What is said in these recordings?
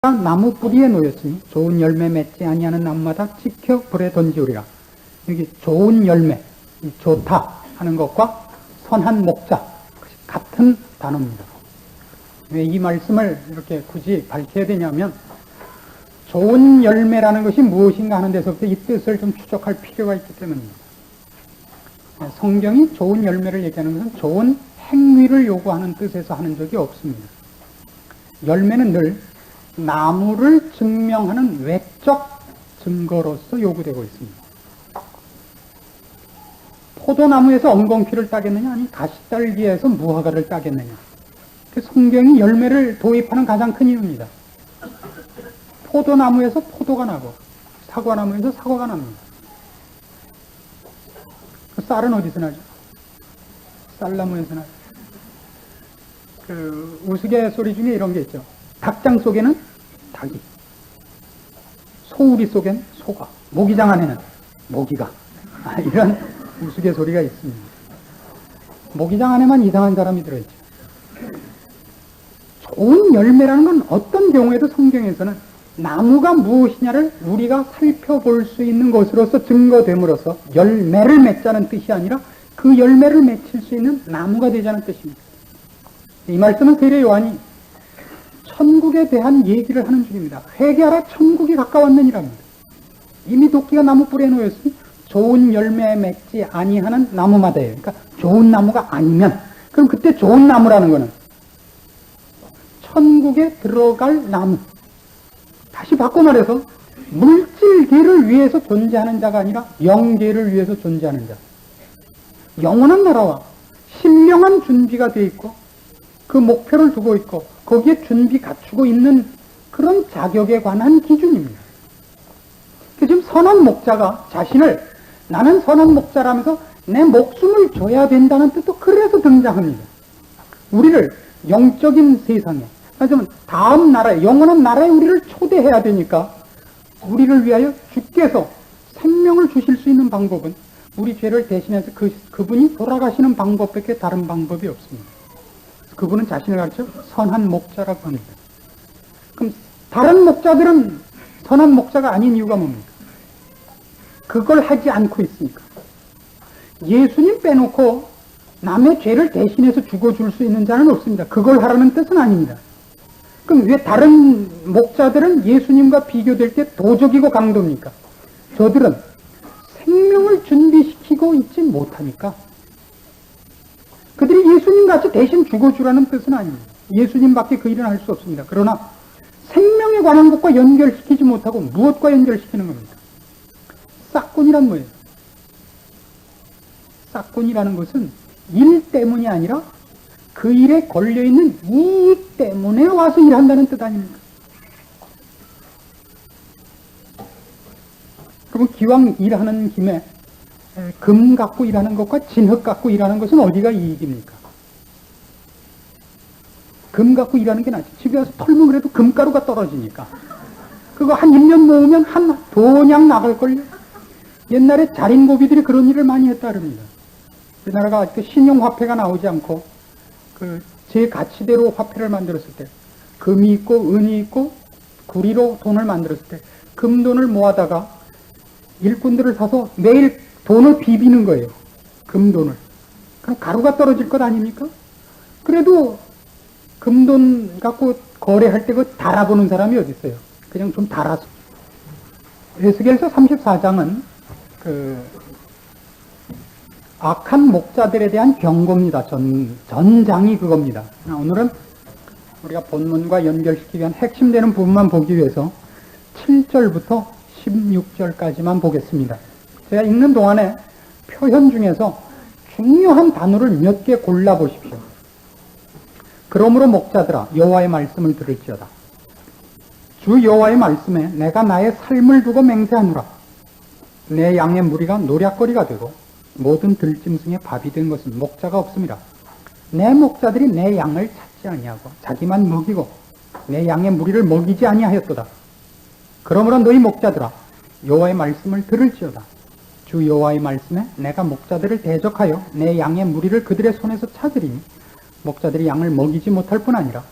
나무 뿌리에 놓였으니 좋은 열매 맺지 아니하는 나무마다 찍혀 불에 던지우리라. 여기 좋은 열매, 좋다 하는 것과 선한 목자, 같은 단어입니다. 왜 이 말씀을 이렇게 굳이 밝혀야 되냐면, 좋은 열매라는 것이 무엇인가 하는 데서부터 이 뜻을 좀 추적할 필요가 있기 때문입니다. 성경이 좋은 열매를 얘기하는 것은 좋은 행위를 요구하는 뜻에서 하는 적이 없습니다. 열매는 늘 나무를 증명하는 외적 증거로서 요구되고 있습니다. 포도나무에서 엉겅퀴를 따겠느냐, 아니 가시딸기에서 무화과를 따겠느냐. 성경이 열매를 도입하는 가장 큰 이유입니다. 포도나무에서 포도가 나고 사과나무에서 사과가 납니다. 쌀은 어디서 나죠? 쌀나무에서 나죠. 우스갯소리 중에 이런 게 있죠. 닭장 속에는 닭이, 소우리 속에는 소가, 모기장 안에는 모기가. 이런 우스갯소리가 있습니다. 모기장 안에만 이상한 사람이 들어있죠. 좋은 열매라는 건 어떤 경우에도 성경에서는 나무가 무엇이냐를 우리가 살펴볼 수 있는 것으로서 증거됨으로써 열매를 맺자는 뜻이 아니라 그 열매를 맺힐 수 있는 나무가 되자는 뜻입니다. 이 말씀은 세례 요한이 천국에 대한 얘기를 하는 중입니다. 회개하라, 천국이 가까웠느니랍니다. 이미 도끼가 나무 뿌리에 놓였으니 좋은 열매 맺지 아니하는 나무마다예요. 그러니까 좋은 나무가 아니면, 그럼 그때 좋은 나무라는 거는 천국에 들어갈 나무. 다시 바꿔 말해서 물질계를 위해서 존재하는 자가 아니라 영계를 위해서 존재하는 자. 영원한 나라와 신령한 준비가 되어 있고 그 목표를 두고 있고 거기에 준비 갖추고 있는 그런 자격에 관한 기준입니다. 지금 선한 목자가 자신을 나는 선한 목자라면서 내 목숨을 줘야 된다는 뜻도 그래서 등장합니다. 우리를 영적인 세상에, 하지만 다음 나라에, 영원한 나라에 우리를 초대해야 되니까 우리를 위하여 주께서 생명을 주실 수 있는 방법은 우리 죄를 대신해서 그분이 돌아가시는 방법밖에 다른 방법이 없습니다. 그분은 자신을 가르쳐 선한 목자라고 합니다. 그럼 다른 목자들은 선한 목자가 아닌 이유가 뭡니까? 그걸 하지 않고 있으니까. 예수님 빼놓고 남의 죄를 대신해서 죽어줄 수 있는 자는 없습니다. 그걸 하라는 뜻은 아닙니다. 그럼 왜 다른 목자들은 예수님과 비교될 때 도적이고 강도입니까? 저들은 생명을 준비시키고 있지 못하니까. 그들이 예수님같이 대신 죽어주라는 뜻은 아닙니다. 예수님밖에 그 일은 할 수 없습니다. 그러나 생명에 관한 것과 연결시키지 못하고 무엇과 연결시키는 겁니까? 싹군이란 뭐예요? 싹군이라는 것은 일 때문이 아니라 그 일에 걸려있는 이익 때문에 와서 일한다는 뜻 아닙니까? 그럼 기왕 일하는 김에 금 갖고 일하는 것과 진흙 갖고 일하는 것은 어디가 이익입니까? 금 갖고 일하는 게 낫지. 집에 와서 털면 그래도 금가루가 떨어지니까. 그거 한 1년 모으면 한 돈양 나갈걸요? 옛날에 자린고비들이 그런 일을 많이 했다 그럽니다. 우리나라가 아직도 신용화폐가 나오지 않고 제 가치대로 화폐를 만들었을 때 금이 있고 은이 있고 구리로 돈을 만들었을 때 금돈을 모아다가 일꾼들을 사서 매일 돈을 비비는 거예요. 금돈을. 그럼 가루가 떨어질 것 아닙니까? 그래도 금돈 갖고 거래할 때 그거 달아보는 사람이 어디 있어요? 그냥 좀 달아서. 에스겔서 34장은 악한 목자들에 대한 경고입니다. 전장이 그겁니다. 오늘은 우리가 본문과 연결시키기 위한 핵심되는 부분만 보기 위해서 7절부터 16절까지만 보겠습니다. 제가 읽는 동안에 표현 중에서 중요한 단어를 몇 개 골라보십시오. 그러므로 목자들아 여호와의 말씀을 들을지어다. 주 여호와의 말씀에 내가 나의 삶을 두고 맹세하노라. 내 양의 무리가 노략거리가 되고 모든 들짐승의 밥이 된 것은 목자가 없습니다. 내 목자들이 내 양을 찾지 아니하고 자기만 먹이고 내 양의 무리를 먹이지 아니하였도다. 그러므로 너희 목자들아 여호와의 말씀을 들을지어다. 주 여호와의 말씀에 내가 목자들을 대적하여 내 양의 무리를 그들의 손에서 찾으리니 목자들이 양을 먹이지 못할 뿐 아니라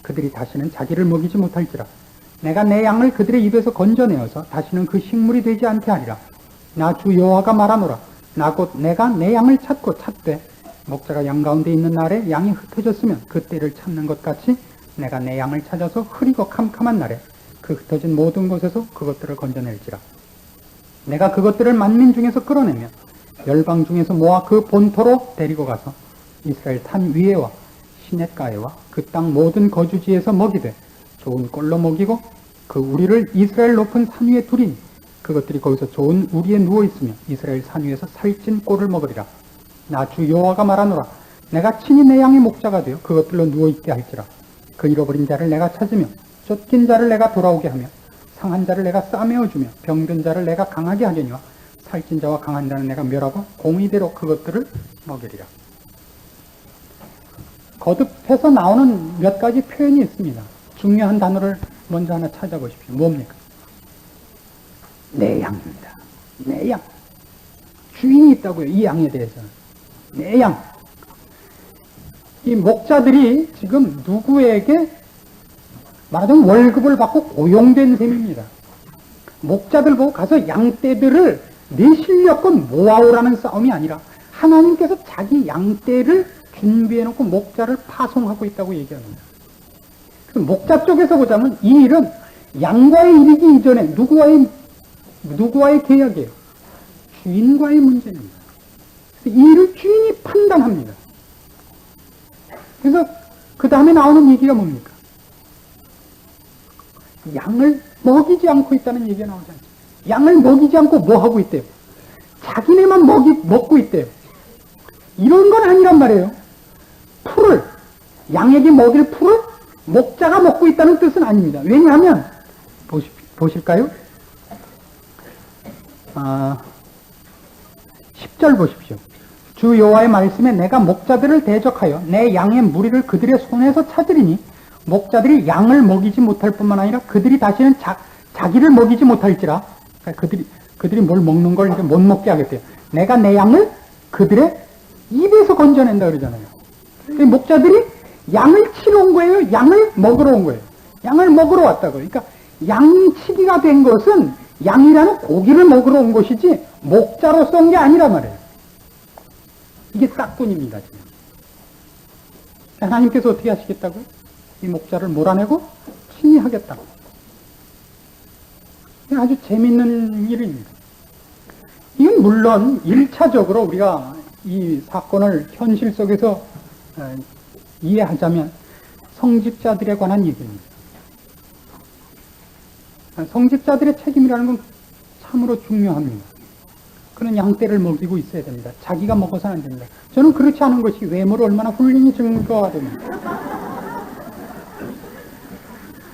그들이 다시는 자기를 먹이지 못할지라. 내가 내 양을 그들의 입에서 건져내어서 다시는 그 식물이 되지 않게 하리라. 나 주 여호와가 말하노라. 나 곧 내가 내 양을 찾고 찾되 목자가 양 가운데 있는 날에 양이 흩어졌으면 그 때를 찾는 것 같이 내가 내 양을 찾아서 흐리고 캄캄한 날에 그 흩어진 모든 곳에서 그것들을 건져낼지라. 내가 그것들을 만민 중에서 끌어내며 열방 중에서 모아 그 본토로 데리고 가서 이스라엘 산 위에와 시냇가에와 그 땅 모든 거주지에서 먹이되 좋은 꼴로 먹이고 그 우리를 이스라엘 높은 산 위에 두리니 그것들이 거기서 좋은 우리에 누워있으며 이스라엘 산 위에서 살찐 꼴을 먹으리라. 나 주 여호와가 말하노라. 내가 친히 내 양의 목자가 되어 그것들로 누워있게 할지라. 그 잃어버린 자를 내가 찾으며 쫓긴 자를 내가 돌아오게 하며 상한 자를 내가 싸매어주며 병든 자를 내가 강하게 하려니와 살찐 자와 강한 자는 내가 멸하고 공의대로 그것들을 먹이리라. 거듭해서 나오는 몇 가지 표현이 있습니다. 중요한 단어를 먼저 하나 찾아보십시오. 뭡니까? 내 양입니다. 내 양. 주인이 있다고요. 이 양에 대해서는. 내 양. 이 목자들이 지금 누구에게 말하자면 월급을 받고 고용된 셈입니다. 목자들 보고 가서 양떼들을 내 실력껏 모아오라는 싸움이 아니라 하나님께서 자기 양떼를 준비해놓고 목자를 파송하고 있다고 얘기합니다. 그래서 목자 쪽에서 보자면 이 일은 양과의 일이기 이전에 누구와의 계약이에요? 주인과의 문제입니다. 이 일을 주인이 판단합니다. 그래서 그 다음에 나오는 얘기가 뭡니까? 양을 먹이지 않고 있다는 얘기가 나오지 않습니까? 양을 먹이지 않고 뭐 하고 있대요? 자기네만 먹고 있대요. 이런 건 아니란 말이에요. 양에게 먹일 풀을 목자가 먹고 있다는 뜻은 아닙니다. 왜냐하면, 보실까요? 10절 보십시오. 주 여호와의 말씀에 내가 목자들을 대적하여 내 양의 무리를 그들의 손에서 찾으리니 목자들이 양을 먹이지 못할 뿐만 아니라 그들이 다시는 자기를 먹이지 못할지라. 그들이 뭘 먹는 걸 이제 못 먹게 하겠대요. 내가 내 양을 그들의 입에서 건져낸다 그러잖아요. 목자들이 양을 치러 온 거예요? 양을 먹으러 온 거예요? 양을 먹으러 왔다고요. 그러니까 양치기가 된 것은 양이라는 고기를 먹으러 온 것이지 목자로서 온 게 아니란 말이에요. 이게 싹뿐입니다. 지금. 하나님께서 어떻게 하시겠다고요? 이 목자를 몰아내고 친히 하겠다고. 아주 재밌는 일입니다. 이건 물론 1차적으로 우리가 이 사건을 현실 속에서 이해하자면 성직자들에 관한 얘기입니다. 성직자들의 책임이라는 건 참으로 중요합니다. 그런 양떼를 먹이고 있어야 됩니다. 자기가 먹어서는 안 됩니다. 저는 그렇지 않은 것이 외모로 얼마나 훌륭히 증거가 됩니다.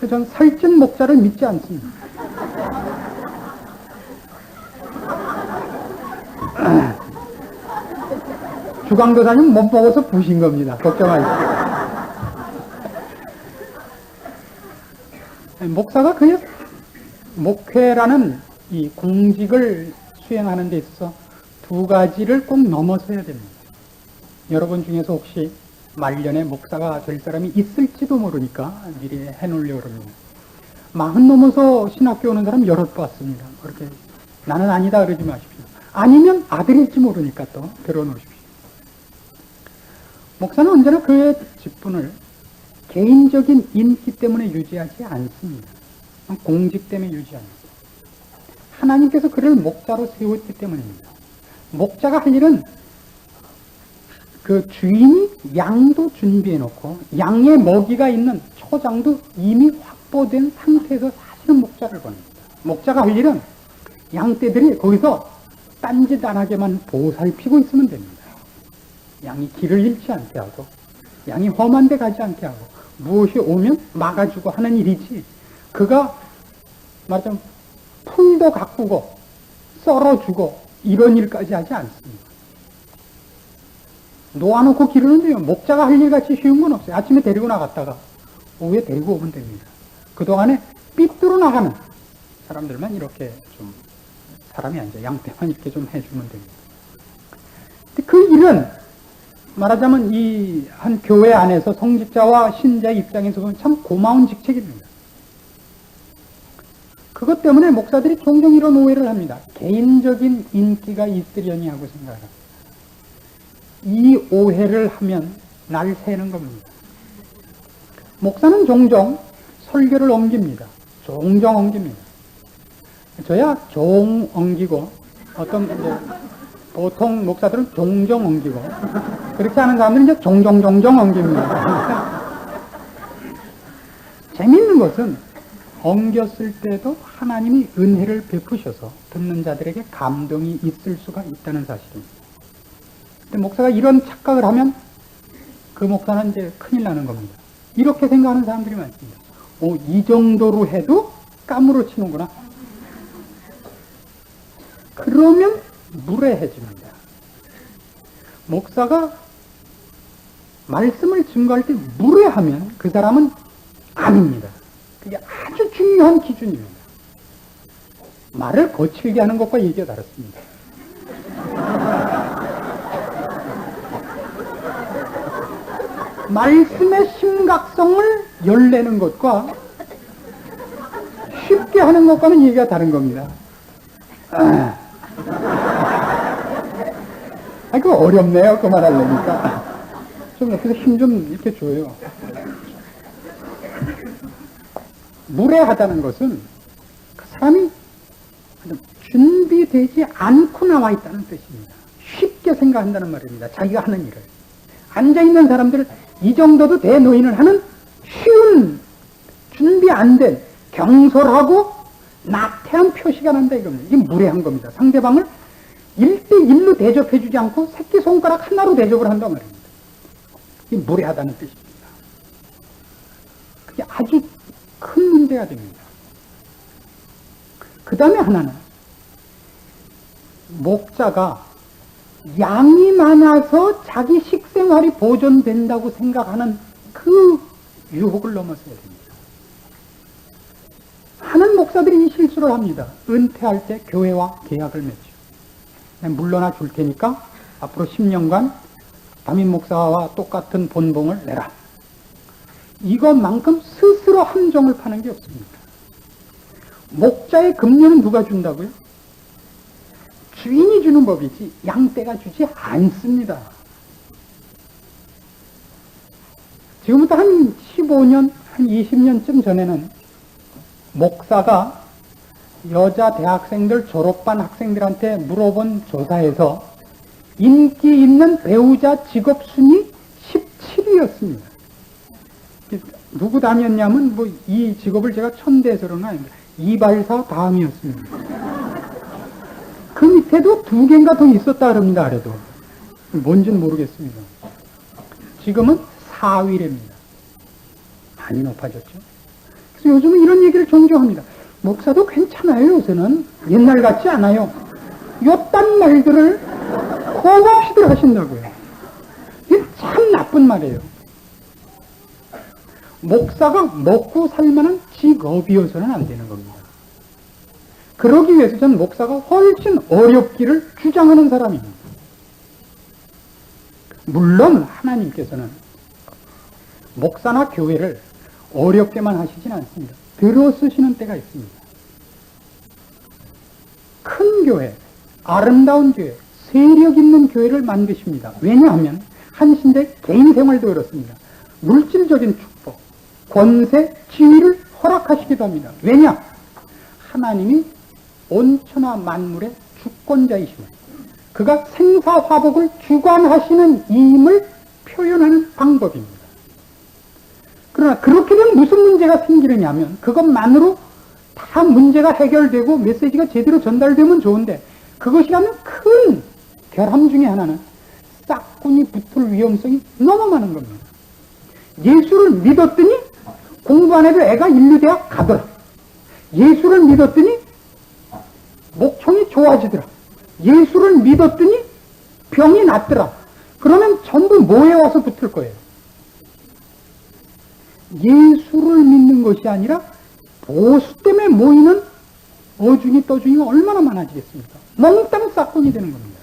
저는 살찐 목자를 믿지 않습니다. 주강도사님 못 먹어서 부신 겁니다. 걱정하십시오. 목사가 그의 목회라는 이 공직을 수행하는 데 있어서 두 가지를 꼭 넘어서야 됩니다. 여러분 중에서 혹시 말년에 목사가 될 사람이 있을지도 모르니까 미리 해놓으려고 합니다. 40 넘어서 신학교 오는 사람 여럿 봤습니다. 그렇게 나는 아니다 그러지 마십시오. 아니면 아들일지 모르니까 또 들어놓으십시오. 목사는 언제나 그의 직분을 개인적인 인기 때문에 유지하지 않습니다. 공직 때문에 유지합니다. 하나님께서 그를 목자로 세웠기 때문입니다. 목자가 할 일은 그 주인이 양도 준비해놓고 양의 먹이가 있는 초장도 이미 확보된 상태에서 사실은 목자를 보냅니다. 목자가 할 일은 양떼들이 거기서 딴짓 안 하게만 보살피고 있으면 됩니다. 양이 길을 잃지 않게 하고 양이 험한 데 가지 않게 하고 무엇이 오면 막아주고 하는 일이지, 그가 말하자면 풀도 가꾸고 썰어주고 이런 일까지 하지 않습니다. 놓아놓고 기르는데요, 목자가 할 일 같이 쉬운 건 없어요. 아침에 데리고 나갔다가 오후에 데리고 오면 됩니다. 그동안에 삐뚤어 나가는 사람들만 이렇게 좀, 사람이 아니죠, 양떼만 이렇게 좀 해주면 됩니다. 근데 그 일은 말하자면 이 한 교회 안에서 성직자와 신자의 입장에서 보면 참 고마운 직책입니다. 그것 때문에 목사들이 종종 이런 오해를 합니다. 개인적인 인기가 있으려니 하고 생각합니다. 이 오해를 하면 날 새는 겁니다. 목사는 종종 설교를 옮깁니다. 종종 옮깁니다. 저야 종 옮기고, 보통 목사들은 종종 옮기고, 그렇게 하는 사람들은 이제 종종 옮깁니다. 재밌는 것은 옮겼을 때도 하나님이 은혜를 베푸셔서 듣는 자들에게 감동이 있을 수가 있다는 사실입니다. 근데 목사가 이런 착각을 하면 그 목사는 이제 큰일 나는 겁니다. 이렇게 생각하는 사람들이 많습니다. 이 정도로 해도 까무러 치는구나. 그러면 무례해집니다. 목사가 말씀을 증거할 때 무례하면 그 사람은 아닙니다. 그게 아주 중요한 기준입니다. 말을 거칠게 하는 것과 얘기가 다릅니다. 말씀의 심각성을 열내는 것과 쉽게 하는 것과는 얘기가 다른 겁니다. 그거 어렵네요. 그 말 하려니까. 좀 옆에서 힘 좀 이렇게 줘요. 무례하다는 것은 그 사람이 준비되지 않고 나와 있다는 뜻입니다. 쉽게 생각한다는 말입니다. 자기가 하는 일을. 앉아있는 사람들 이 정도도 대노인을 하는 쉬운, 준비 안 된, 경솔하고 나태한 표시가 난다 이겁니다. 이게 무례한 겁니다. 상대방을 1대1로 대접해주지 않고 새끼손가락 하나로 대접을 한단 말입니다. 이게 무례하다는 뜻입니다. 그게 아주 큰 문제가 됩니다. 그 다음에 하나는 목자가 양이 많아서 자기 식생활이 보존된다고 생각하는 그 유혹을 넘어서야 됩니다. 하는 목사들이 이 실수를 합니다. 은퇴할 때 교회와 계약을 맺죠. 물러나 줄 테니까 앞으로 10년간 담임 목사와 똑같은 본봉을 내라. 이것만큼 스스로 함정을 파는 게 없습니다. 목자의 급료는 누가 준다고요? 주인이 주는 법이지 양떼가 주지 않습니다. 지금부터 한 15년, 한 20년쯤 전에는 목사가 여자 대학생들, 졸업반 학생들한테 물어본 조사에서 인기 있는 배우자 직업 순위 17위였습니다. 누구 다음이었냐면 이 직업을 제가 천대해서 그런 거 아닙니다. 이발사 다음이었습니다. 그 밑에도 2개인가 더 있었다 그럽니다. 아래도. 뭔지는 모르겠습니다. 지금은 4위랍니다. 많이 높아졌죠. 그래서 요즘은 이런 얘기를 종종 합니다. 목사도 괜찮아요. 요새는 옛날 같지 않아요. 요딴 말들을 호흡시들 하신다고요. 이게 참 나쁜 말이에요. 목사가 먹고 살만한 직업이어서는 안 되는 겁니다. 그러기 위해서 저는 목사가 훨씬 어렵기를 주장하는 사람입니다. 물론 하나님께서는 목사나 교회를 어렵게만 하시진 않습니다. 들어 쓰시는 때가 있습니다. 큰 교회, 아름다운 교회, 세력 있는 교회를 만드십니다. 왜냐하면 한 신대 개인 생활도 그렇습니다. 물질적인 축복, 권세, 지위를 허락하시기도 합니다. 왜냐? 하나님이 온천하 만물의 주권자이시며 그가 생사화복을 주관하시는 이임을 표현하는 방법입니다. 그러나 그렇게 되면 무슨 문제가 생기느냐면 그것만으로 다 문제가 해결되고 메시지가 제대로 전달되면 좋은데 그것이라면 큰 결함 중에 하나는 싹군이 붙을 위험성이 너무 많은 겁니다. 예수를 믿었더니 공부 안 해도 애가 인류대학 가더라. 예수를 믿었더니 목청이 좋아지더라. 예수를 믿었더니 병이 낫더라. 그러면 전부 뭐에 와서 붙을 거예요? 예수를 믿는 것이 아니라 보수 때문에 모이는 어중이 떠중이가 얼마나 많아지겠습니까? 몽땅 싹군이 되는 겁니다.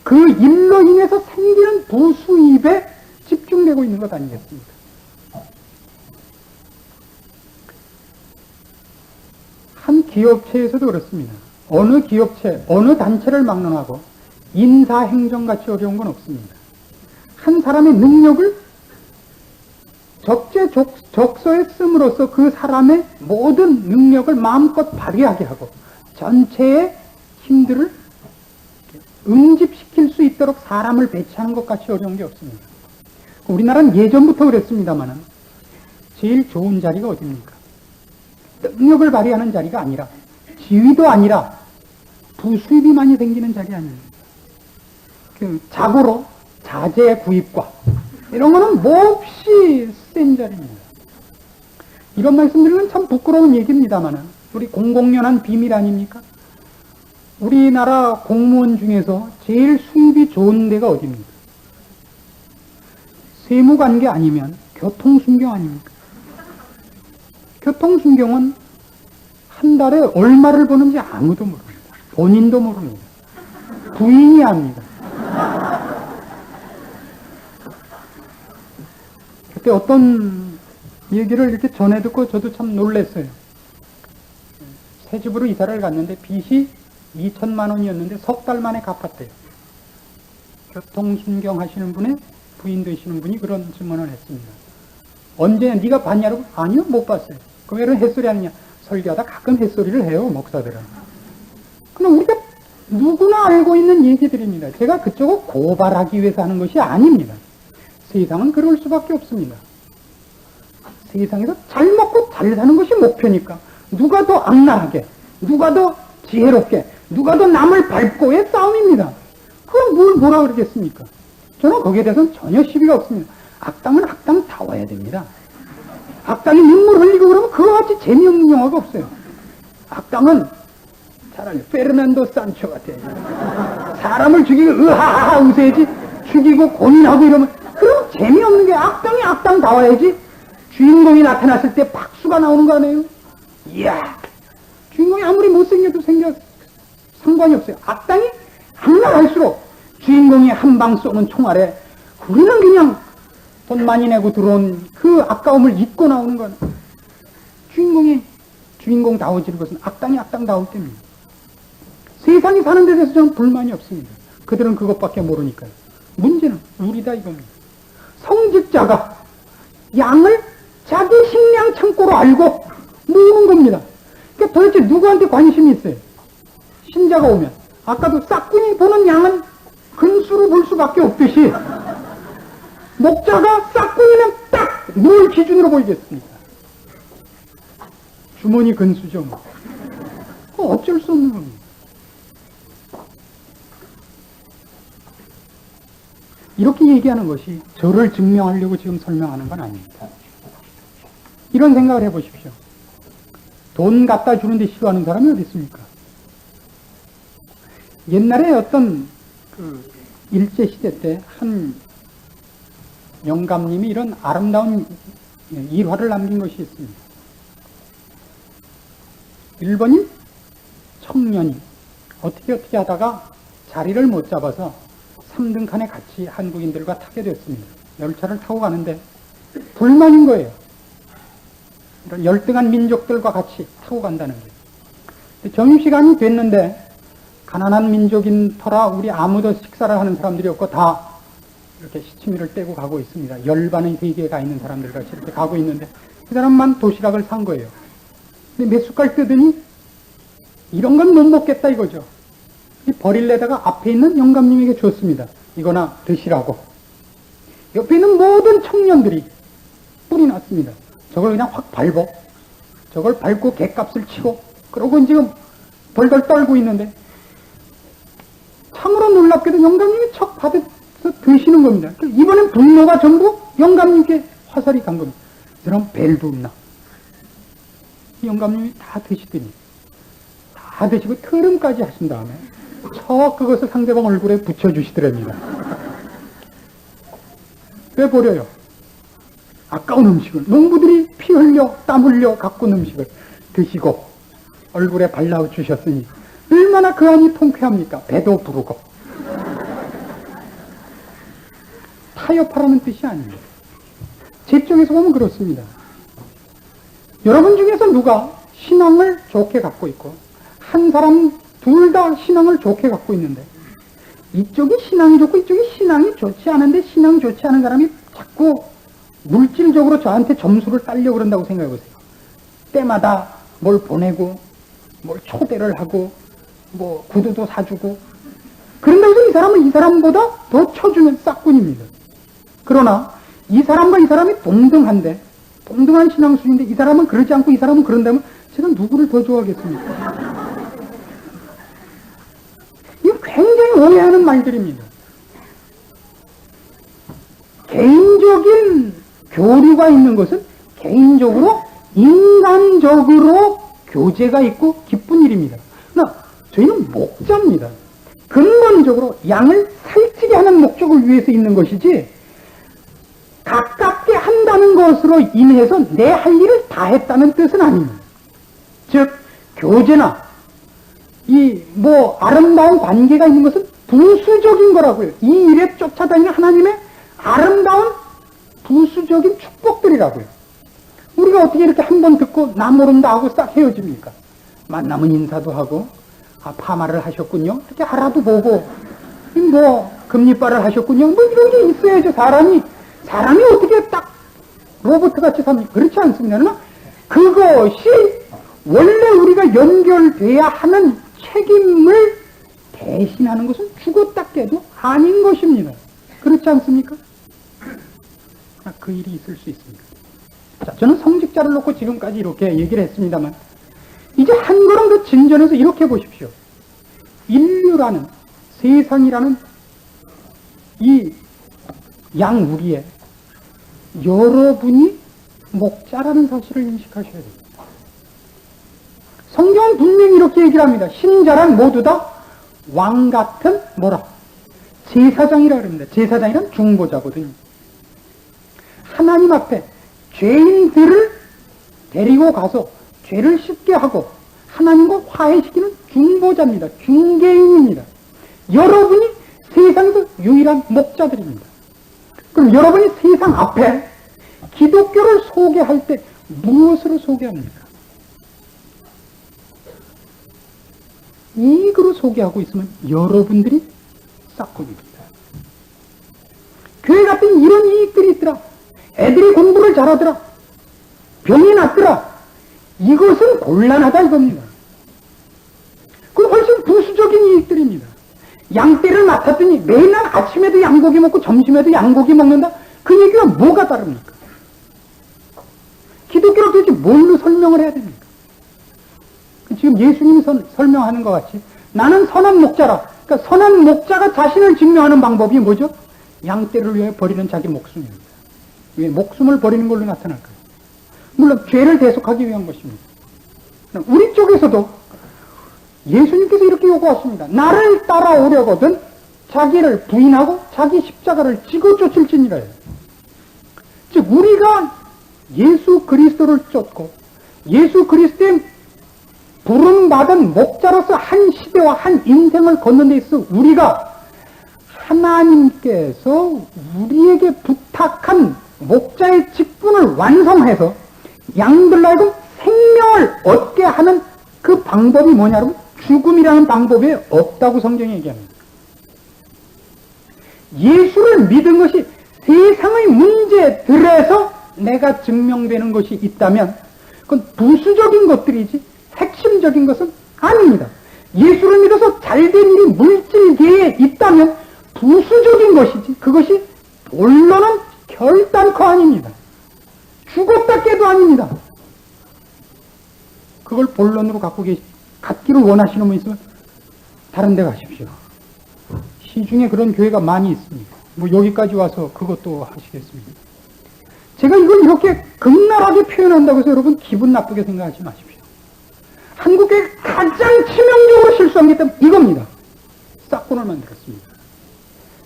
그 일로 인해서 생기는 부수입에 집중되고 있는 것 아니겠습니까? 한 기업체에서도 그렇습니다. 어느 기업체, 어느 단체를 막론하고 인사행정같이 어려운 건 없습니다. 한 사람의 능력을 적재적소에 씀으로써 그 사람의 모든 능력을 마음껏 발휘하게 하고 전체의 힘들을 응집시킬 수 있도록 사람을 배치하는 것 같이 어려운 게 없습니다. 우리나라는 예전부터 그랬습니다만 제일 좋은 자리가 어디입니까? 능력을 발휘하는 자리가 아니라, 지위도 아니라 부수입이 많이 생기는 자리 아닙니까? 자고로 자재 구입과 이런 거는 몹시 센 자리입니다. 이런 말씀드리면 참 부끄러운 얘기입니다만 우리 공공연한 비밀 아닙니까? 우리나라 공무원 중에서 제일 수입이 좋은 데가 어디입니까? 세무관계 아니면 교통순경 아닙니까? 교통순경은 한 달에 얼마를 버는지 아무도 모릅니다. 본인도 모릅니다. 부인이 압니다. 그때 어떤 얘기를 이렇게 전해 듣고 저도 참 놀랐어요. 새 집으로 이사를 갔는데 빚이 2천만 원이었는데 석 달 만에 갚았대요. 교통순경 하시는 분의 부인 되시는 분이 그런 질문을 했습니다. 언제 네가 봤냐고? 아니요, 못 봤어요. 그럼 왜 이런 햇소리 하느냐? 설교하다 가끔 햇소리를 해요, 목사들은. 그럼 우리가 누구나 알고 있는 얘기들입니다. 제가 그쪽을 고발하기 위해서 하는 것이 아닙니다. 세상은 그럴 수밖에 없습니다. 세상에서 잘 먹고 잘 사는 것이 목표니까 누가 더 악랄하게, 누가 더 지혜롭게, 누가 더 남을 밟고의 싸움입니다. 그럼 뭐라 그러겠습니까? 저는 거기에 대해서는 전혀 시비가 없습니다. 악당은 악당다워야 됩니다. 악당이 눈물 흘리고 그러면 그와 같이 재미없는 영화가 없어요. 악당은 차라리 페르난도 산초 같아요. 사람을 죽이고 으하하하 웃어야지, 죽이고 고민하고 이러면 그럼 재미없는 게, 악당이 악당다워야지. 주인공이 나타났을 때 박수가 나오는 거 아니에요? 이야, 주인공이 아무리 못생겨도 상관이 없어요. 악당이 악랄할수록 주인공이 한 방 쏘는 총알에 우리는 그냥 돈 많이 내고 들어온 그 아까움을 잊고 나오는 건, 주인공다워지는 것은 악당이 악당다울 때입니다. 세상이 사는 데 대해서 저는 불만이 없습니다. 그들은 그것밖에 모르니까요. 문제는 우리다 이겁니다. 성직자가 양을 자기 식량 창고로 알고 모으는 겁니다. 그러니까 도대체 누구한테 관심이 있어요? 신자가 오면 아까도 싹군이 보는 양은 근수로 볼 수밖에 없듯이 목자가 싹군이면 딱 뭘 기준으로 보이겠습니까? 주머니 근수죠. 어쩔 수 없는 겁니다. 이렇게 얘기하는 것이 저를 증명하려고 지금 설명하는 건 아닙니다. 이런 생각을 해보십시오. 돈 갖다 주는데 싫어하는 사람이 어디 있습니까? 옛날에 어떤 일제시대 때 한 영감님이 이런 아름다운 일화를 남긴 것이 있습니다. 일본인 청년이 어떻게 하다가 자리를 못 잡아서 3등 칸에 같이 한국인들과 타게 됐습니다. 열차를 타고 가는데 불만인 거예요. 이런 열등한 민족들과 같이 타고 간다는 거예요. 점심시간이 됐는데 가난한 민족인 터라 우리 아무도 식사를 하는 사람들이 없고 다 이렇게 시치미를 떼고 가고 있습니다. 열반의 세계에 가 있는 사람들 같이 이렇게 가고 있는데 그 사람만 도시락을 산 거예요. 근데 몇 숟갈 뜨더니 이런 건 못 먹겠다 이거죠. 버릴래다가 앞에 있는 영감님에게 줬습니다. 이거나 드시라고. 옆에 있는 모든 청년들이 뿔이 났습니다. 저걸 그냥 확 밟어. 저걸 밟고 객값을 치고 그러고 지금 덜덜 떨고 있는데 참으로 놀랍게도 영감님이 척 받아서 드시는 겁니다. 이번엔 분노가 전부 영감님께 화살이 간 겁니다. 그럼 벨도 없나. 영감님이 다 드시더니 다 드시고 트름까지 하신 다음에 척 그것을 상대방 얼굴에 붙여주시더랍니다. 왜 버려요? 아까운 음식을, 농부들이 피 흘려 땀 흘려 가꾼 음식을 드시고 얼굴에 발라주셨으니 얼마나 그 안이 통쾌합니까? 배도 부르고. 타협하라는 뜻이 아닙니다. 제 쪽에서 보면 그렇습니다. 여러분 중에서 누가 신앙을 좋게 갖고 있고 한 사람 둘 다 신앙을 좋게 갖고 있는데 이쪽이 신앙이 좋고 이쪽이 신앙이 좋지 않은데 신앙 좋지 않은 사람이 자꾸 물질적으로 저한테 점수를 따려고 그런다고 생각해 보세요. 때마다 뭘 보내고 뭘 초대를 하고 뭐 구두도 사주고 그런다고 해서 이 사람은 이 사람보다 더 쳐주는 싹군입니다. 그러나 이 사람과 이 사람이 동등한데 동등한 신앙 수준인데 이 사람은 그러지 않고 이 사람은 그런다면 제가 누구를 더 좋아하겠습니까? 이거 굉장히 오해하는 말들입니다. 개인적인 교류가 있는 것은 개인적으로 인간적으로 교제가 있고 기쁜 일입니다. 그러나 저희는 목자입니다. 근본적으로 양을 살찌게 하는 목적을 위해서 있는 것이지 가깝게 한다는 것으로 인해서 내 할 일을 다 했다는 뜻은 아닙니다. 즉 교제나 이 아름다운 관계가 있는 것은 부수적인 거라고요. 이 일에 쫓아다니는 하나님의 아름다운 부수적인 축복들이라고요. 우리가 어떻게 이렇게 한 번 듣고 나 모른다 하고 싹 헤어집니까? 만나면 인사도 하고 파마를 하셨군요. 이렇게 알아도 보고 금리빨을 하셨군요. 이런 게 있어야죠. 사람이 어떻게 딱 로봇같이 삽니까? 그렇지 않습니다. 그러나 그것이 원래 우리가 연결돼야 하는 책임을 대신하는 것은 죽었다 깨도 아닌 것입니다. 그렇지 않습니까? 그 일이 있을 수 있습니다. 자, 저는 성직자를 놓고 지금까지 이렇게 얘기를 했습니다만 이제 한 걸음 더 진전해서 이렇게 보십시오. 인류라는 세상이라는 이 양우리에 여러분이 목자라는 사실을 인식하셔야 됩니다. 성경은 분명히 이렇게 얘기를 합니다. 신자란 모두 다 왕같은 제사장이라 그럽니다. 제사장이란 중보자거든요. 하나님 앞에 죄인들을 데리고 가서 죄를 씻게 하고 하나님과 화해시키는 중보자입니다. 중개인입니다. 여러분이 세상에서 유일한 목자들입니다. 그럼 여러분이 세상 앞에 기독교를 소개할 때 무엇으로 소개합니까? 이익으로 소개하고 있으면 여러분들이 싹군입니다. 교회 같은 이런 이익들이 있더라. 애들이 공부를 잘하더라. 병이 낫더라. 이것은 곤란하다 이겁니다. 그건 훨씬 부수적인 이익들입니다. 양떼를 맡았더니 매일 아침에도 양고기 먹고 점심에도 양고기 먹는다? 그 얘기가 뭐가 다릅니까? 기독교를 도대체 뭘로 설명을 해야 됩니까? 지금 예수님이 설명하는 것 같이 나는 선한 목자라. 그러니까 선한 목자가 자신을 증명하는 방법이 뭐죠? 양떼를 위해 버리는 자기 목숨입니다. 왜 목숨을 버리는 걸로 나타날까요? 물론 죄를 대속하기 위한 것입니다. 우리 쪽에서도 예수님께서 이렇게 요구하십니다. 나를 따라오려거든 자기를 부인하고 자기 십자가를 지고 쫓을지니라 해요. 즉 우리가 예수 그리스도를 쫓고 예수 그리스도의 부름받은 목자로서 한 시대와 한 인생을 걷는 데 있어 우리가 하나님께서 우리에게 부탁한 목자의 직분을 완성해서 양들로 하여금 생명을 얻게 하는 그 방법이 뭐냐면 죽음이라는 방법이 없다고 성경이 얘기합니다. 예수를 믿은 것이 세상의 문제들에서 내가 증명되는 것이 있다면 그건 부수적인 것들이지 핵심적인 것은 아닙니다. 예수를 믿어서 잘된 일이 물질계에 있다면 부수적인 것이지 그것이 본론은 결단코 아닙니다. 죽었다 깨도 아닙니다. 그걸 본론으로 갖기를 원하시는 분 있으면 다른 데 가십시오. 시중에 그런 교회가 많이 있습니다. 여기까지 와서 그것도 하시겠습니다. 제가 이걸 이렇게 극렬하게 표현한다고 해서 여러분 기분 나쁘게 생각하지 마십시오. 한국에 가장 치명적으로 실수한 게 있다면 이겁니다. 싹군을 만들었습니다.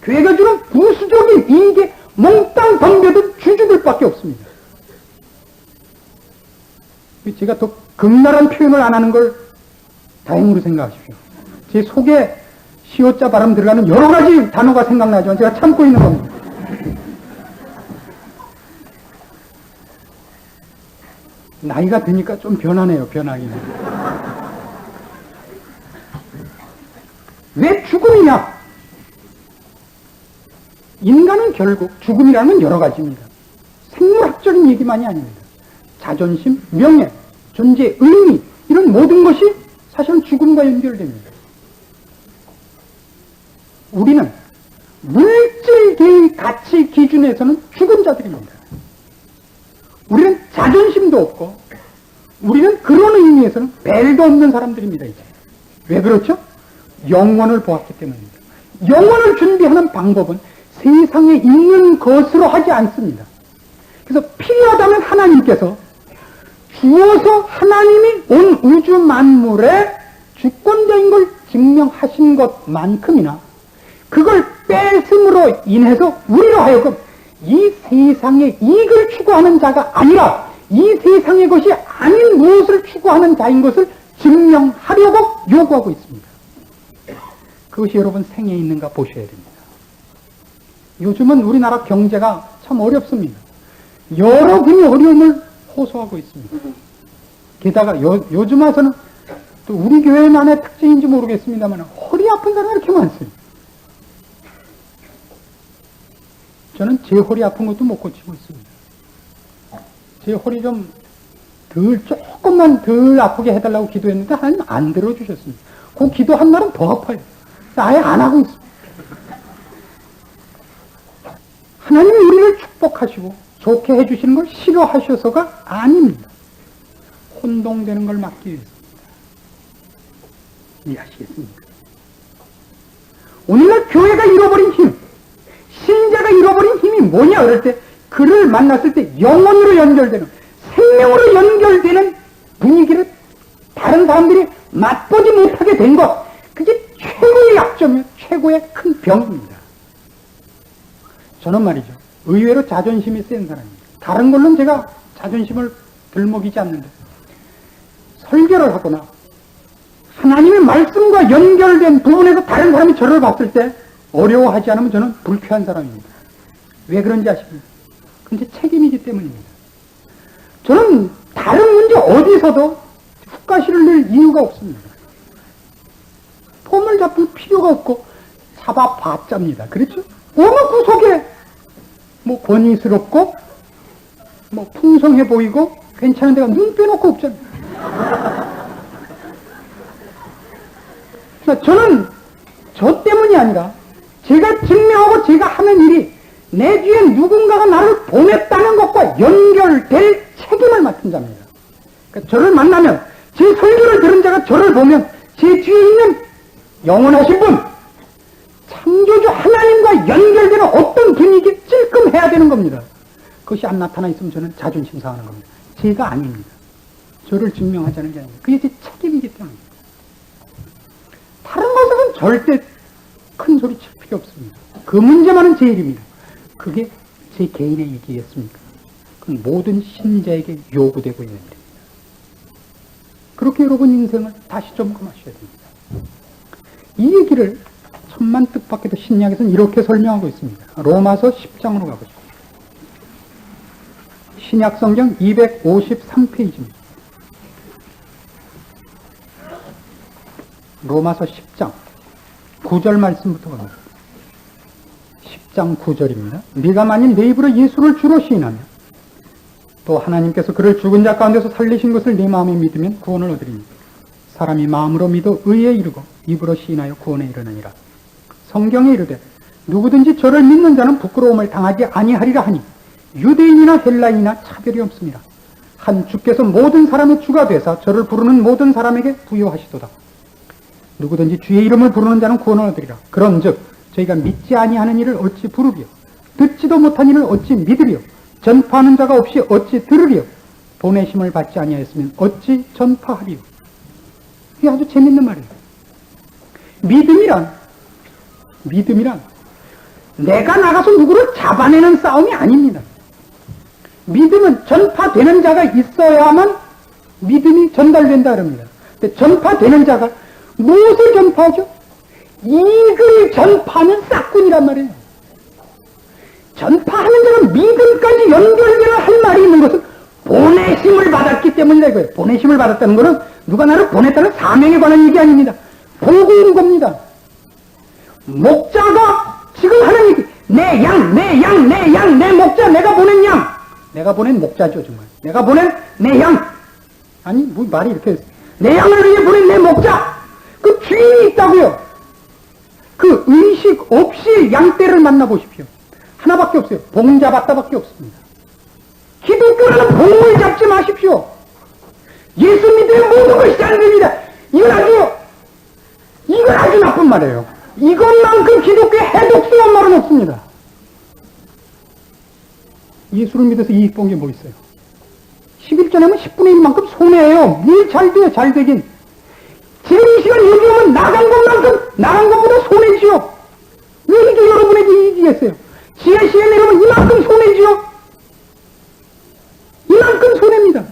교회가 주는 부수적인 이익에 몽땅 덤벼든 주주들밖에 없습니다. 제가 더 극렬한 표현을 안 하는 걸 다행으로 생각하십시오. 제 속에 시옷자 발음 들어가는 여러 가지 단어가 생각나지만 제가 참고 있는 겁니다. 나이가 드니까 좀 변하네요, 변하기는. 왜 죽음이냐? 인간은 결국 죽음이라는 건 여러 가지입니다. 생물학적인 얘기만이 아닙니다. 자존심, 명예, 존재, 의미 이런 모든 것이 사실은 죽음과 연결됩니다. 우리는 물질계의 가치 기준에서는 죽은 자들입니다. 우리는 자존심도 없고 우리는 그런 의미에서는 벨도 없는 사람들입니다. 이제. 왜 그렇죠? 영원을 보았기 때문입니다. 영원을 준비하는 방법은 세상에 있는 것으로 하지 않습니다. 그래서 필요하다면 하나님께서 주어서 하나님이 온 우주 만물의 주권자인 걸 증명하신 것만큼이나 그걸 뺏음으로 인해서 우리로 하여금 이 세상의 이익을 추구하는 자가 아니라 이 세상의 것이 아닌 무엇을 추구하는 자인 것을 증명하려고 요구하고 있습니다. 그것이 여러분 생에 있는가 보셔야 됩니다. 요즘은 우리나라 경제가 참 어렵습니다. 여러 분이 어려움을 호소하고 있습니다. 게다가 요즘 와서는 또 우리 교회만의 특징인지 모르겠습니다만 허리 아픈 사람이 이렇게 많습니다. 저는 제 허리 아픈 것도 못 고치고 있습니다. 제 허리 좀 조금만 덜 아프게 해달라고 기도했는데 하나님 안 들어주셨습니다. 그 기도한 날은 더 아파요. 아예 안 하고 있습니다. 하나님이 우리를 축복하시고 좋게 해주시는 걸 싫어하셔서가 아닙니다. 혼동되는 걸 막기 위해서입니다. 이해하시겠습니까? 오늘날 교회가 잃어버린 힘, 신자가 잃어버린 힘이 뭐냐 그럴 때 그를 만났을 때 영혼으로 연결되는 생명으로 연결되는 분위기를 다른 사람들이 맛보지 못하게 된 것, 그게 최고의 약점이요, 최고의 큰 병입니다. 저는 말이죠, 의외로 자존심이 센 사람입니다. 다른 걸로는 제가 자존심을 들먹이지 않는데 설교를 하거나 하나님의 말씀과 연결된 부분에서 다른 사람이 저를 봤을 때 어려워하지 않으면 저는 불쾌한 사람입니다. 왜 그런지 아십니까? 그건 제 책임이기 때문입니다. 저는 다른 문제 어디서도 훅가시를 낼 이유가 없습니다. 폼을 잡을 필요가 없고 잡아봤자입니다. 그렇죠? 어느 구석에 뭐 권위스럽고 뭐 풍성해 보이고 괜찮은 데가 눈 빼놓고 없잖아요. 그러니까 저는 저 때문이 아니라 제가 증명하고 제가 하는 일이 내 뒤에 누군가가 나를 보냈다는 것과 연결될 책임을 맡은 자입니다. 그러니까 저를 만나면 제 설교를 들은 자가 저를 보면 제 뒤에 있는 영원하신 분, 창조주 하나님과 연결되는 어떤 분위기 찔끔해야 되는 겁니다. 그것이 안 나타나 있으면 저는 자존심 상하는 겁니다. 제가 아닙니다. 저를 증명하자는 게 아닙니다. 그게 제 책임이기 때문입니다. 다른 것은 절대 큰 소리 칠 필요 없습니다. 그 문제만은 제 일입니다. 그게 제 개인의 일이겠습니까? 그건 모든 신자에게 요구되고 있는 일입니다. 그렇게 여러분 인생을 다시 점검하셔야 됩니다. 이 얘기를 천만 뜻밖에도 신약에서는 이렇게 설명하고 있습니다. 로마서 10장으로 가보시죠. 신약 성경 253페이지입니다. 로마서 10장 9절 말씀부터 갑니다. 10장 9절입니다. 네가 만일 내 입으로 예수를 주로 시인하며 또 하나님께서 그를 죽은 자 가운데서 살리신 것을 네 마음에 믿으면 구원을 얻으리니 사람이 마음으로 믿어 의에 이르고 입으로 시인하여 구원에 이르느니라. 성경에 이르되 누구든지 저를 믿는 자는 부끄러움을 당하지 아니하리라 하니 유대인이나 헬라인이나 차별이 없습니다. 한 주께서 모든 사람의 주가 되사 저를 부르는 모든 사람에게 부여하시도다. 누구든지 주의 이름을 부르는 자는 구원을 얻으리라. 그런즉 저희가 믿지 아니하는 이를 어찌 부르리요? 듣지도 못한 이를 어찌 믿으리요? 전파하는 자가 없이 어찌 들으리요? 보내심을 받지 아니하였으면 어찌 전파하리요? 이게 아주 재밌는 말이에요. 믿음이란 내가 나가서 누구를 잡아내는 싸움이 아닙니다. 믿음은 전파되는 자가 있어야만 믿음이 전달된다 그럽니다. 근데 전파되는 자가 무엇을 전파하죠? 이익을 전파하는 싹군이란 말이에요. 전파하는 자는 믿음까지 연결되어 할 말이 있는 것은 보내심을 받았기 때문이다 이거예요. 보내심을 받았다는 것은 누가 나를 보냈다는 사명에 관한 얘기 아닙니다. 보고인 겁니다. 목자가 지금 하는 얘기, 내 양, 내 양, 내 양, 내 목자, 내가 보낸 양. 내가 보낸 목자죠, 정말. 내가 보낸 내 양. 아니, 뭐 말이 이렇게 했어요. 내 양을 위해 보낸 내 목자. 그 주인이 있다고요. 그 의식 없이 양떼를 만나보십시오. 하나밖에 없어요. 봉 잡았다밖에 없습니다. 기독교라는 봉을 잡지 마십시오. 예수 믿으면 모든 것이 잘 됩니다. 이건 아주 나쁜 말이에요. 이것만큼 기독교에 해독스러운 말은 없습니다. 예수를 믿어서 이익 본 게 뭐 있어요? 11조 내면 10분의 1만큼 손해예요. 뭘 잘 돼요, 잘 되긴. 지금 이 시간 여기 오면 나간 것보다 손해지요. 왜 이게 여러분에게 이익이겠어요? 지하시에 내려오면 이만큼 손해지요. 이만큼 손해입니다.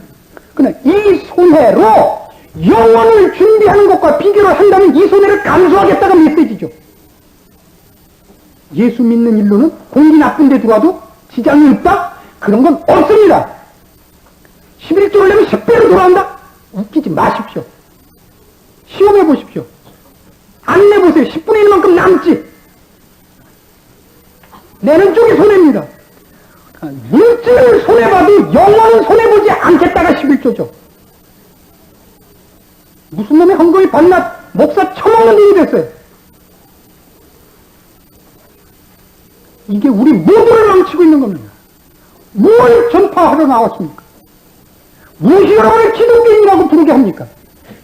그러나 이 손해로 영혼을 준비하는 것과 비교를 한다면 이 손해를 감수하겠다가 메시지죠. 예수 믿는 일로는 공기 나쁜 데 들어와도 지장이 있다? 그런 건 없습니다. 11조를 내면 10배로 돌아온다? 웃기지 마십시오. 시험해 보십시오. 안 내보세요. 10분의 1만큼 남지. 내는 쪽이 손해입니다. 물질을 손해봐도 영혼은 손해보지 않겠다가 11조죠. 무슨 놈의 헌금이 반낮 목사 처먹는 일이 됐어요. 이게 우리 모두를 망치고 있는 겁니다. 뭘 전파하러 나왔습니까? 무엇이 여러분을 기독교인이라고 부르게 합니까?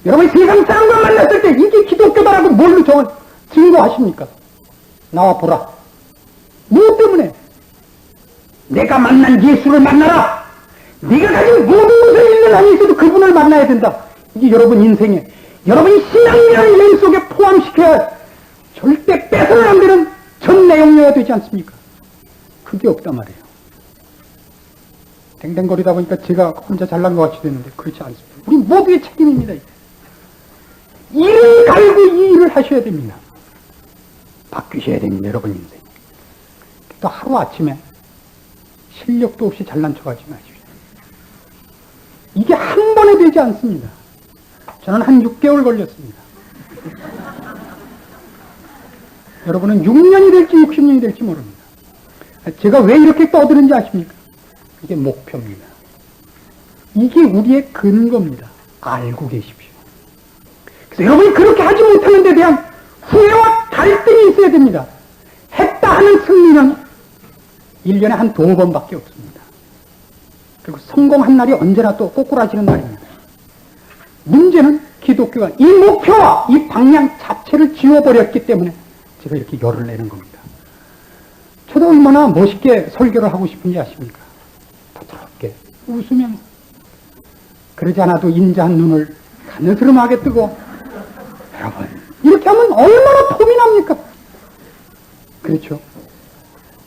여러분이 세상 사람과 만났을 때 이게 기독교다라고 뭘로 증거하십니까? 나와 보라. 무엇 때문에? 내가 만난 예수를 만나라. 네가 가진 모든 것을 잃는 한이 있어도 그분을 만나야 된다. 이게 여러분 인생에, 여러분이 신앙이라는 여행 속에 포함시켜야 절대 빼서는 안 되는 전 내용이어야 되지 않습니까? 그게 없단 말이에요. 댕댕거리다 보니까 제가 혼자 잘난 것 같이 됐는데 그렇지 않습니다. 우리 모두의 책임입니다. 일을 갈고 이 일을 하셔야 됩니다. 바뀌셔야 됩니다. 여러분 인생. 또 하루아침에 실력도 없이 잘난 척하지 마십시오. 이게 한 번에 되지 않습니다. 저는 한 6개월 걸렸습니다. 여러분은 6년이 될지 60년이 될지 모릅니다. 제가 왜 이렇게 떠드는지 아십니까? 이게 목표입니다. 이게 우리의 근거입니다. 알고 계십시오. 그래서 여러분이 그렇게 하지 못하는 데 대한 후회와 갈등이 있어야 됩니다. 했다 하는 승리는 1년에 한 2번밖에 없습니다. 그리고 성공한 날이 언제나 또 꼬꾸라지는 날입니다. 문제는 기독교가 이 목표와 이 방향 자체를 지워버렸기 때문에 제가 이렇게 열을 내는 겁니다. 저도 얼마나 멋있게 설교를 하고 싶은지 아십니까? 부드럽게 웃으면서. 그러지 않아도 인자한 눈을 가느스름하게 뜨고, 여러분 이렇게 하면 얼마나 폼이 납니까? 그렇죠?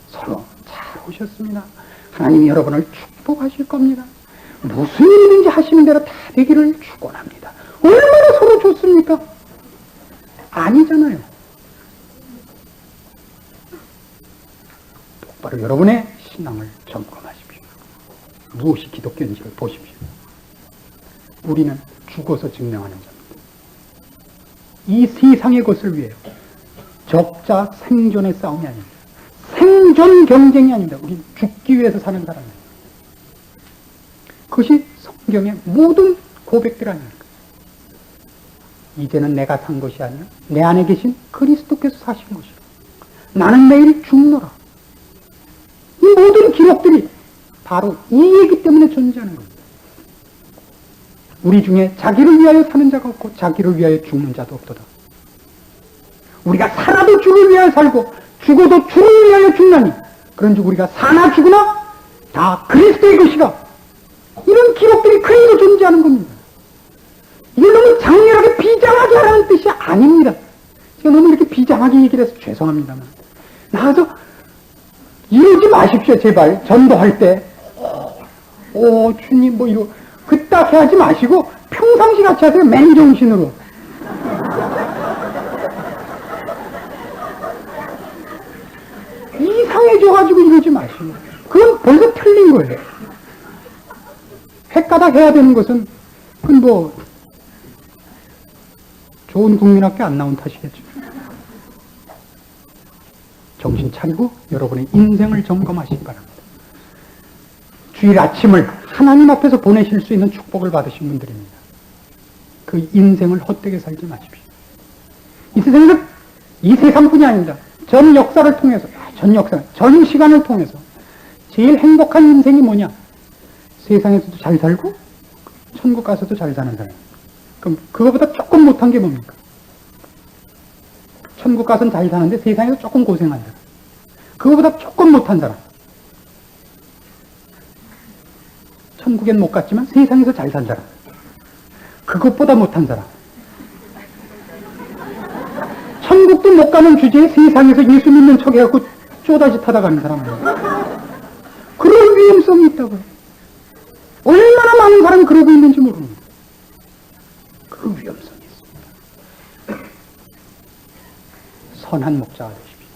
서로 잘 오셨습니다. 하나님이 여러분을 축복하실 겁니다. 무슨 일이든지 하시는 대로 다 되기를 축원합니다. 얼마나 서로 좋습니까? 아니잖아요. 똑바로 여러분의 신앙을 점검하십시오. 무엇이 기독교인지를 보십시오. 우리는 죽어서 증명하는 자입니다. 이 세상의 것을 위해요. 적자 생존의 싸움이 아닙니다. 생존 경쟁이 아닙니다. 우리는 죽기 위해서 사는 사람입니다. 그것이 성경의 모든 고백들 아닙니까? 이제는 내가 산 것이 아니라 내 안에 계신 그리스도께서 사신 것이라. 나는 내일 죽노라. 이 모든 기록들이 바로 이 얘기 때문에 존재하는 겁니다. 우리 중에 자기를 위하여 사는 자가 없고 자기를 위하여 죽는 자도 없도다. 우리가 살아도 주를 위하여 살고 죽어도 주를 위하여 죽나니 그런즉 우리가 사나 죽으나 다 그리스도의 것이라. 이런 기록들이 그대로 존재하는 겁니다. 이걸 너무 장렬하게 비장하게 하라는 뜻이 아닙니다. 제가 너무 이렇게 비장하게 얘기를 해서 죄송합니다만 나와서 이러지 마십시오. 제발 전도할 때 주님 뭐 이러 그따게 하지 마시고 평상시 같이 하세요. 맨정신으로. 이상해져가지고 이러지 마시고 그건 벌써 틀린 거예요. 횟가닥 해야 되는 것은 그건 뭐 좋은 국민학교 안 나온 탓이겠죠. 정신 차리고 여러분의 인생을 점검하시기 바랍니다. 주일 아침을 하나님 앞에서 보내실 수 있는 축복을 받으신 분들입니다. 그 인생을 헛되게 살지 마십시오. 이 세상에서 이 세상뿐이 아닙니다. 전 역사를 통해서, 전 시간을 통해서 제일 행복한 인생이 뭐냐? 세상에서도 잘 살고 천국 가서도 잘 사는 사람. 그럼 그거보다 조금 못한 게 뭡니까? 천국 가서는 잘 사는데 세상에서 조금 고생한 사람. 그거보다 조금 못한 사람. 천국엔 못 갔지만 세상에서 잘 산 사람. 그것보다 못한 사람. 천국도 못 가는 주제에 세상에서 예수 믿는 척 해갖고 쪼다지 타다 가는 사람 아니에요. 그런 위험성이 있다고요. 얼마나 많은 사람이 그러고 있는지 모릅니다. 그런 위험성이 있습니다. 선한 목자가 되십시오.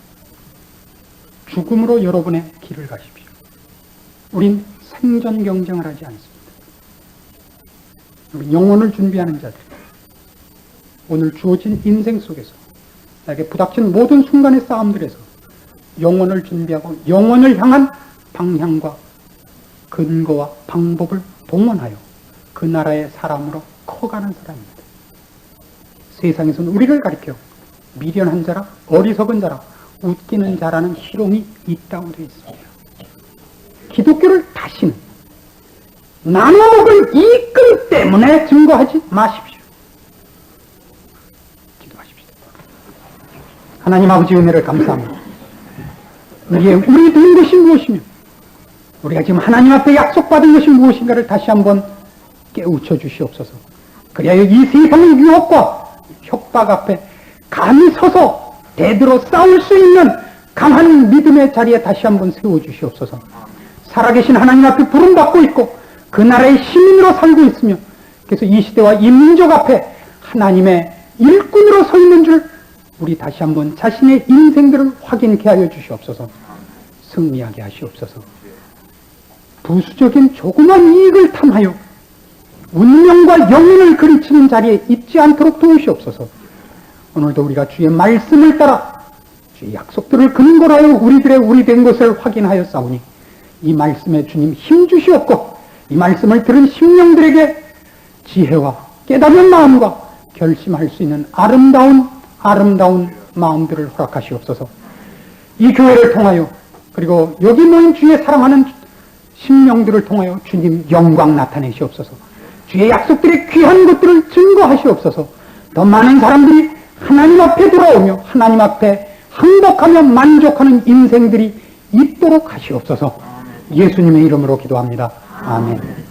죽음으로 여러분의 길을 가십시오. 우린 생존 경쟁을 하지 않습니다. 우리 영혼을 준비하는 자들, 오늘 주어진 인생 속에서 나에게 부닥친 모든 순간의 싸움들에서 영혼을 준비하고 영혼을 향한 방향과 근거와 방법을 동원하여 그 나라의 사람으로 커가는 사람입니다. 세상에서는 우리를 가리켜 미련한 자라, 어리석은 자라, 웃기는 자라는 희롱이 있다고 되어 있습니다. 기독교를 다시는 나눠먹을 이익금 때문에 증거하지 마십시오. 기도하십시오. 하나님 아버지 은혜를 감사합니다. 우리 된 것이 무엇이며 우리가 지금 하나님 앞에 약속받은 것이 무엇인가를 다시 한번 깨우쳐 주시옵소서. 그래야 이 세상의 유혹과 협박 앞에 감히 서서 대들어 싸울 수 있는 강한 믿음의 자리에 다시 한번 세워주시옵소서. 살아계신 하나님 앞에 부름받고 있고 그 나라의 시민으로 살고 있으며 그래서 이 시대와 이 민족 앞에 하나님의 일꾼으로 서 있는 줄 우리 다시 한번 자신의 인생들을 확인케 하여 주시옵소서. 승리하게 하시옵소서. 부수적인 조그만 이익을 탐하여 운명과 영혼을 그리치는 자리에 있지 않도록 도우시옵소서. 오늘도 우리가 주의 말씀을 따라 주의 약속들을 근거로 하여 우리들의 우리 된 것을 확인하여 싸우니 이 말씀에 주님 힘 주시옵고 이 말씀을 들은 심령들에게 지혜와 깨달은 마음과 결심할 수 있는 아름다운 마음들을 허락하시옵소서. 이 교회를 통하여 그리고 여기 모인 주의 사랑하는 심령들을 통하여 주님 영광 나타내시옵소서. 주의 약속들의 귀한 것들을 증거하시옵소서. 더 많은 사람들이 하나님 앞에 돌아오며 하나님 앞에 행복하며 만족하는 인생들이 있도록 하시옵소서. 예수님의 이름으로 기도합니다. 아멘.